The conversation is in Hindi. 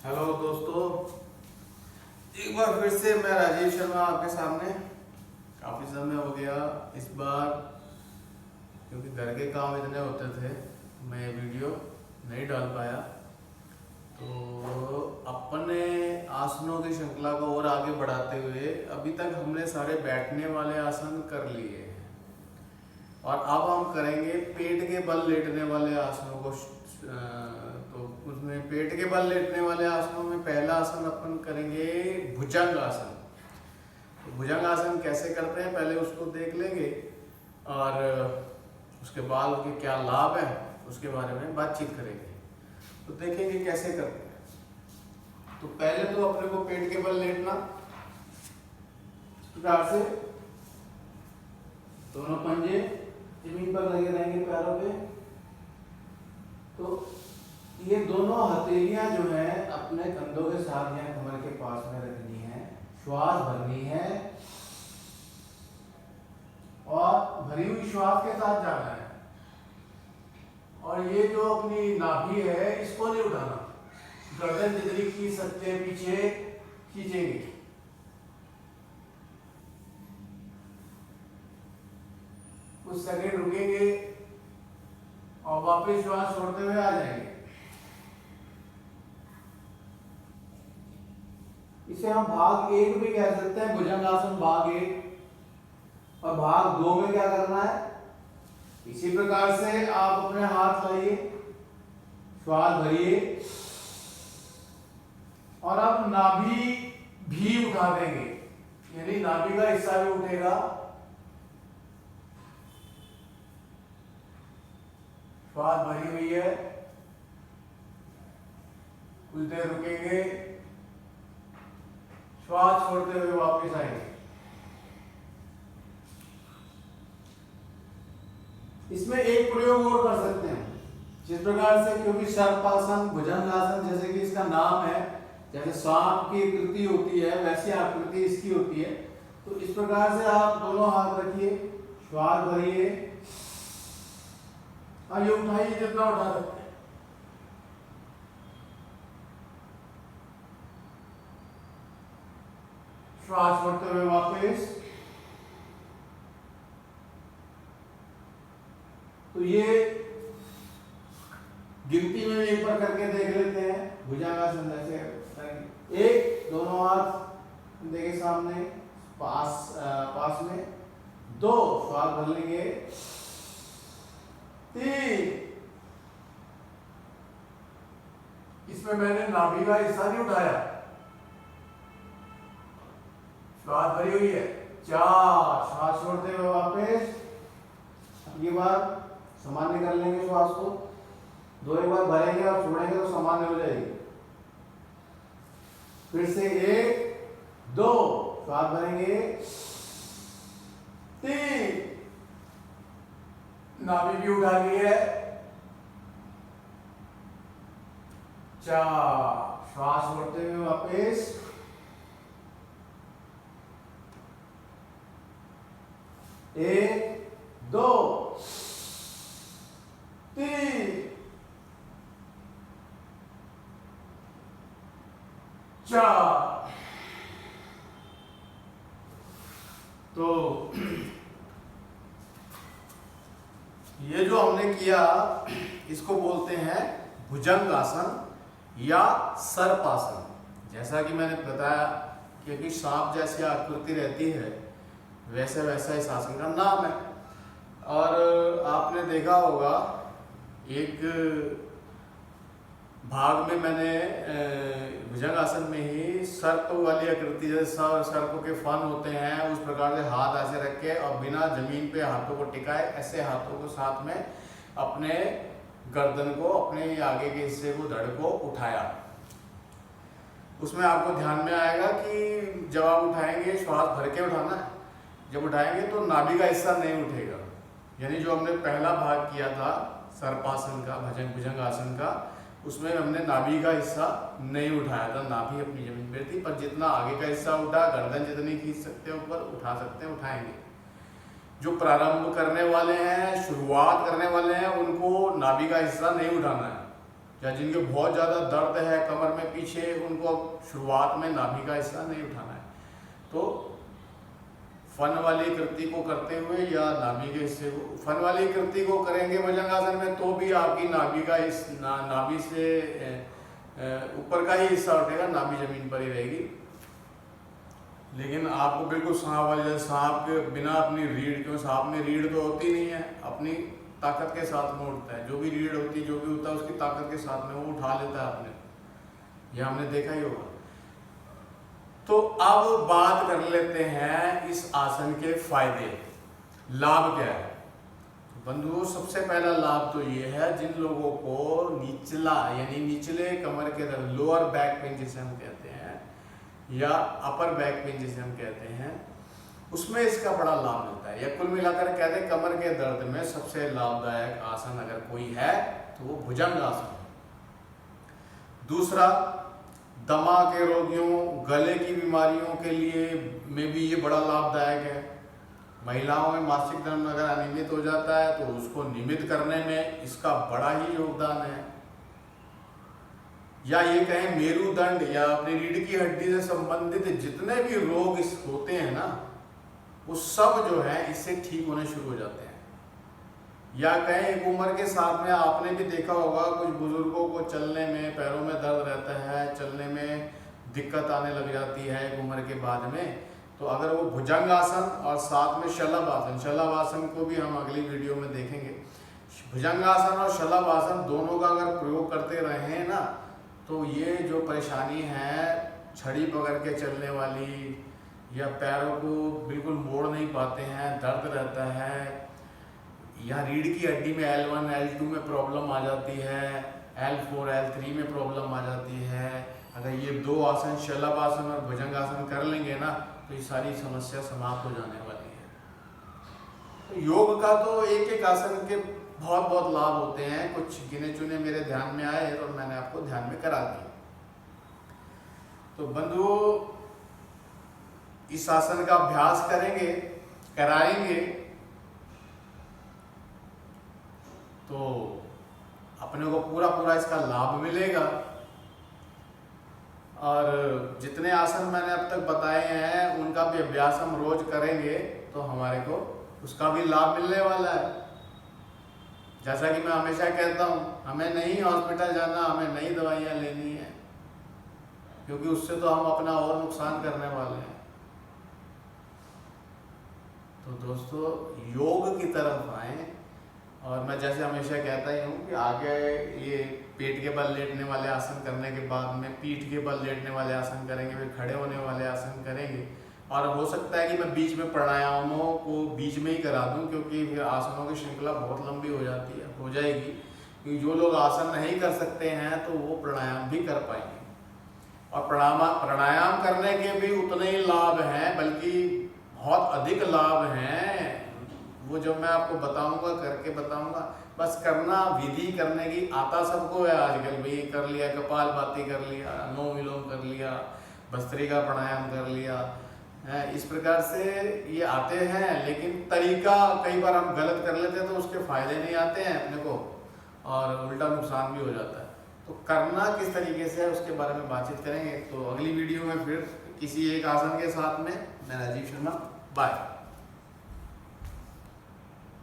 हेलो दोस्तों, एक बार फिर से मैं राजीव शर्मा आपके सामने। काफ़ी समय हो गया इस बार, क्योंकि घर के काम इतने होते थे मैं ये वीडियो नहीं डाल पाया। तो अपने आसनों की श्रृंखला को और आगे बढ़ाते हुए अभी तक हमने सारे बैठने वाले आसन कर लिए हैं और अब हम करेंगे पेट के बल लेटने वाले आसनों को। तो उसमें पेट के बल लेटने वाले आसनों में पहला आसन अपन करेंगे भुजंग आसन। तो भुजंग आसन कैसे करते हैं पहले उसको देख लेंगे और उसके बाद उसके क्या लाभ है उसके बारे में बातचीत करेंगे। तो देखेंगे कैसे करते हैं। तो पहले तो अपने को पेट के बल लेटना, इस प्रकार से दोनों पंजे जमीन पर लगे रहेंगे पैरों पे। तो ये दोनों हथेलियां जो है अपने कंधों के साथ या कमर के पास में रखनी है, श्वास भरनी है और भरी हुई श्वास के साथ जाना है। और ये जो अपनी नाभि है इसको नहीं उठाना, गर्दन जितनी खींच सकते हैं पीछे खींचेंगे। कुछ सेकंड रुकेंगे और वापस श्वास छोड़ते हुए आ जाएंगे। इसे हम भाग 1 भी कह सकते हैं, भुजंगासन भाग 1। और भाग 2 में क्या करना है, इसी प्रकार से आप अपने हाथ लाइए, श्वास भरिए और अब नाभि भी उठा देंगे, यानी नाभि का हिस्सा भी उठेगा। श्वास भरी हुई है, कुछ देर रुकेंगे, श्वास छोड़ते हुए वापस आएंगे। इसमें एक प्रयोग और कर सकते हैं, जिस प्रकार से, क्योंकि सर्पासन भुजंगासन जैसे कि इसका नाम है, जैसे सांप की आकृति होती है वैसी आकृति इसकी होती है। तो इस प्रकार से आप दोनों हाथ रखिए, श्वास भरिए और ये उठाइए जितना उठा सकते हैं। श्वास छोड़ते हुए वापस। तो ये गिनती में एक बार करके देख लेते हैं। भुजंगासन जैसे 1, दोनों हाथ कंधे के सामने पास में, 2 श्वास भर लेंगे, 3, इसमें मैंने नाभि का हिस्सा नहीं उठाया, श्वास भरी हुई है, 4 श्वास छोड़ते हुए वापस। ये बार सामान्य कर लेंगे श्वास को, 2 एक बार भरेंगे और छोड़ेंगे तो सामान्य हो जाएगी। फिर से 1, 2 श्वास भरेंगे, 3 नाभि भी उठा ली है, 4 श्वास छोड़ते हुए वापस। 1, 2, 3, 4। तो ये जो हमने किया इसको बोलते हैं भुजंगासन या सर्पासन। जैसा कि मैंने बताया, क्योंकि सांप जैसी आकृति रहती है वैसे वैसा इस आसन का नाम है। और आपने देखा होगा एक भाग में मैंने भुजंगासन में ही सर्प वाली आकृति, जैसे सर्प के फन होते हैं उस प्रकार से हाथ ऐसे रख के और बिना जमीन पे हाथों को टिकाए ऐसे हाथों को साथ में अपने गर्दन को, अपने आगे के हिस्से को, धड़ को उठाया। उसमें आपको ध्यान में आएगा कि जब आप उठाएंगे श्वास भर के उठाना है, जब उठाएंगे तो नाभि का हिस्सा नहीं उठेगा। यानी जो हमने पहला भाग किया था सर्पासन का, भुजंगासन का, उसमें हमने नाभि का हिस्सा नहीं उठाया था, नाभि अपनी जमीन पर थी। पर जितना आगे का हिस्सा उठा, गर्दन जितनी खींच सकते हैं ऊपर उठा सकते हैं, उठाएंगे। जो प्रारंभ करने वाले हैं, शुरुआत करने वाले हैं, उनको नाभि का हिस्सा नहीं उठाना है। या जिनके बहुत ज़्यादा दर्द है कमर में पीछे, उनको शुरुआत में नाभि का हिस्सा नहीं उठाना है। तो फन वाली कृति को करते हुए या नाभि के हिस्से को, फन वाली कृति को करेंगे भुजंगासन में तो भी आपकी नाभि का नाभि से ऊपर का ही हिस्सा उठेगा, नाभि जमीन पर ही रहेगी। लेकिन आपको बिल्कुल सांप वाले, जैसे सांप के बिना अपनी रीढ़, क्यों सांप में रीढ़ तो होती नहीं है, अपनी ताकत के साथ में उठता है, जो भी रीढ़ होती है, जो भी होता है उसकी ताकत के साथ में वो उठा लेता है अपने, ये हमने देखा ही होगा। तो अब बात कर लेते हैं इस आसन के फायदे, लाभ क्या है। बंधुओं, सबसे पहला लाभ तो ये है, जिन लोगों को निचला यानी निचले कमर के दर्द, लोअर बैक पेन जिसे हम कहते हैं, या अपर बैक पेन जिसे हम कहते हैं, उसमें इसका बड़ा लाभ मिलता है। या कुल मिलाकर कहते हैं कमर के दर्द में सबसे लाभदायक आसन अगर कोई है तो वो भुजंग आसन है। दूसरा, दमा के रोगियों, गले की बीमारियों के लिए में भी ये बड़ा लाभदायक है। महिलाओं में मासिक धर्म अगर अनियमित हो जाता है तो उसको नियमित करने में इसका बड़ा ही योगदान है। या ये कहें मेरुदंड या अपनी रीढ़ की हड्डी से संबंधित जितने भी रोग इस होते हैं ना, वो सब जो है इससे ठीक होने शुरू हो जाते हैं। या कहें एक उम्र के साथ में आपने भी देखा होगा कुछ बुजुर्गों को चलने में, पैरों में दर्द रहता है, चलने में दिक्कत आने लग जाती है एक उम्र के बाद में, तो अगर वो भुजंग आसन और साथ में शलभ आसन, शलभ आसन को भी हम अगली वीडियो में देखेंगे, भुजंग आसन और शलभ आसन दोनों का अगर प्रयोग करते रहे ना, तो ये जो परेशानी है छड़ी पकड़ के चलने वाली, या पैरों को बिल्कुल मोड़ नहीं पाते हैं, दर्द रहता है, या रीढ़ की हड्डी में L1 L2 में प्रॉब्लम आ जाती है, L4 L3 में प्रॉब्लम आ जाती है, अगर ये दो आसन शलभ आसन और भुजंग आसन कर लेंगे ना, तो ये सारी समस्या समाप्त हो जाने वाली है। तो योग का तो एक एक आसन के बहुत बहुत लाभ होते हैं, कुछ गिने चुने मेरे ध्यान में आए और मैंने आपको ध्यान में करा दिए। तो बंधुओं, इस आसन का अभ्यास करेंगे, कराएंगे, तो अपने को पूरा पूरा इसका लाभ मिलेगा। और जितने आसन मैंने अब तक बताए हैं उनका भी अभ्यास हम रोज करेंगे तो हमारे को उसका भी लाभ मिलने वाला है। जैसा कि मैं हमेशा कहता हूँ, हमें नहीं हॉस्पिटल जाना, हमें नहीं दवाइयाँ लेनी है, क्योंकि उससे तो हम अपना और नुकसान करने वाले हैं। तो दोस्तों, योग की तरफ आए। और मैं जैसे हमेशा कहता ही हूँ कि आगे ये पेट के बल लेटने वाले आसन करने के बाद में पीठ के बल लेटने वाले आसन करेंगे, फिर खड़े होने वाले आसन करेंगे। और हो सकता है कि मैं बीच में प्राणायामों को बीच में ही करा दूं, क्योंकि फिर आसनों की श्रृंखला बहुत लंबी हो जाएगी। क्योंकि जो लोग आसन नहीं कर सकते हैं तो वो प्राणायाम भी कर पाएंगे। और प्राणायाम करने के भी उतने ही लाभ हैं, बल्कि बहुत अधिक लाभ हैं। वो जो मैं आपको बताऊंगा, करके बताऊंगा, बस करना, विधि करने की आता सबको है आजकल। भाई कर लिया, कपालभाति कर लिया, अनुलोम विलोम कर लिया, भस्त्रिका प्राणायाम कर लिया, इस प्रकार से ये आते हैं। लेकिन तरीका कई बार हम गलत कर लेते हैं तो उसके फायदे नहीं आते हैं अपने को, और उल्टा नुकसान भी हो जाता है। तो करना किस तरीके से है उसके बारे में बातचीत करेंगे। तो अगली वीडियो में फिर किसी एक आसन के साथ में। मैं राजीव शर्मा, बाय।